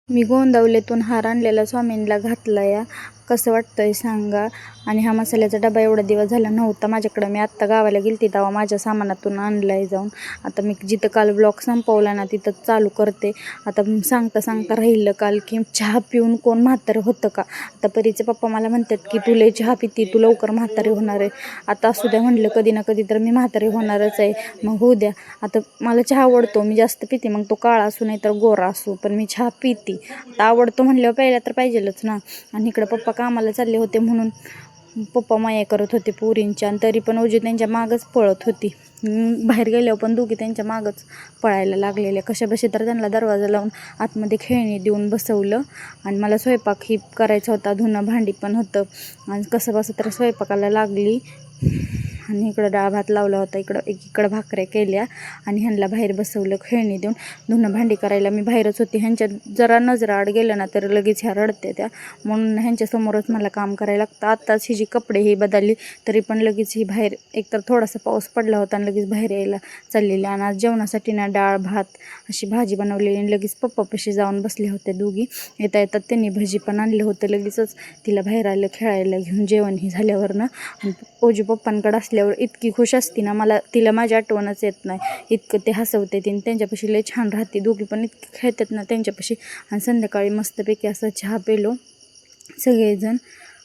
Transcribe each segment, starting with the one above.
मी गोंदवलेतून हार आणलेला स्वामींना घातला या. कसं वाटतंय सांगा. आणि हा मसाल्याचा डबा एवढा दिवस झाला नव्हता माझ्याकडं. मी आत्ता गावाला गेलती तेव्हा माझ्या सामानातून आणलाय जाऊन. आता मी जिथं काल ब्लॉग संपवला ना तिथं चालू करते. आता सांगता सांगता राहिलं काल की चहा पिऊन कोण म्हातारं होतं का. आता परीचे पप्पा मला म्हणतात की तू लय चहा पिती, तू लवकर म्हातारी होणार आहे. आता असू द्या म्हणलं, कधी ना कधी तर मी म्हातारी होणारच आहे, मग होऊ द्या. आता मला चहा आवडतो, मी जास्त पिते, मग तो काळा असू नाही तर गोरा असू, पण मी चहा पिते. आता आवडतो म्हणल्यावर प्यायला तर पाहिजेलच ना. आणि इकडं पप्पा कामाला चालले होते म्हणून पप्पा माया करत होते पोरींच्या, आणि तरी पण ओजी त्यांच्या मागच पळत होती. बाहेर गेल्यावर पण दोघी त्यांच्या मागच पळायला लागलेल्या. कशाबशी तर त्यांना दरवाजा लावून आतमध्ये खेळणी देऊन बसवलं. आणि मला स्वयंपाक ही करायचा होता, धुणं भांडी पण होतं. आणि कसं बसं तर स्वयंपाकाला लागली. आणि इकडं डाळ भात लावला होता, इकडं भाकऱ्या केल्या. आणि ह्यांना बाहेर बसवलं खेळणी देऊन. धुणं भांडी करायला मी बाहेरच होती. ह्यांच्या जरा नजराआड गेलं ना तर लगेच ह्या रडते त्या, म्हणून ह्यांच्यासमोरच मला काम करायला लागतं. आत्ताच ही जी कपडे ही बदलली तरी पण लगेच ही बाहेर, एकतर थोडासा पाऊस पडला होता आणि लगेच बाहेर यायला चाललेली. आणि आज जेवणासाठी ना डाळ भात अशी भाजी बनवलेली, आणि लगेच पप्पापाशी जाऊन बसले होते दोघी. येता येतात त्यांनी भजी पण आणलं होतं. लगेचच तिला बाहेर आलं खेळायला घेऊन जेवण ही झाल्यावर ना. आणि ओजी पप्पांकडे असल्यावर इतकी खुश असते ना, तिला माझी आठवणच येत नाही. इतकं ते हसवते तिने, त्यांच्यापाशी लय छान राहते. दोघी पण इतके खेळतात ना त्यांच्यापाशी. आणि संध्याकाळी मस्तपैकी असा चहा पेलो सगळेजण.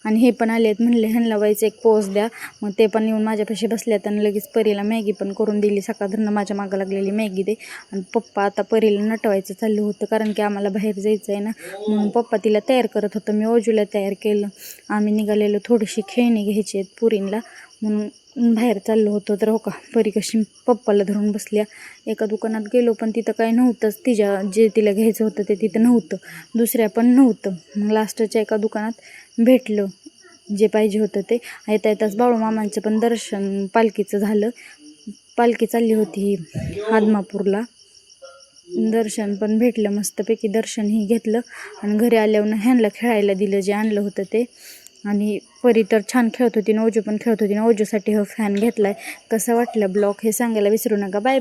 आणि हे पण आले आहेत, म्हणले ह्यांना व्हायचं एक पोज द्या. मग ते पण येऊन माझ्यापाशी बसल्यात. आणि लगेच परीला मॅगी पण करून दिली. सकाळधरनं माझ्या मागं लागलेली मॅगी दे. आणि पप्पा आता परीला नटवायचं चाललं होतं, कारण की आम्हाला बाहेर जायचं आहे ना, म्हणून पप्पा तिला तयार करत होतं. मी ओजूला तयार केलं. आम्ही निघालेलो, थोडीशी खेळणी घ्यायची आहेत पुरींला म्हणून बाहेर चाललो होतो. तर हो का, परी कशी पप्पाला धरून बसल्या. एका दुकानात गेलो पण तिथं काही नव्हतंच. जे तिला घ्यायचं होतं ते तिथं नव्हतं. दुसऱ्या पण नव्हतं. मग लास्टच्या एका दुकानात भेटलं जे पाहिजे होतं ते. येता येताच बाळूमामांचं पण दर्शन पालखीचं झालं. पालखी चालली होती आदमापूरला. दर्शन पण भेटलं, मस्तपैकी दर्शनही घेतलं. आणि घरी आल्यावर ह्यांना खेळायला दिलं जे आणलं होतं ते. आणि परी तर छान खेळत होती, ओजू पण खेळत होती. ओजूसाठी हा फॅन घेतला आहे. कसं वाटलं ब्लॉग हे सांगायला विसरू नका. बाय.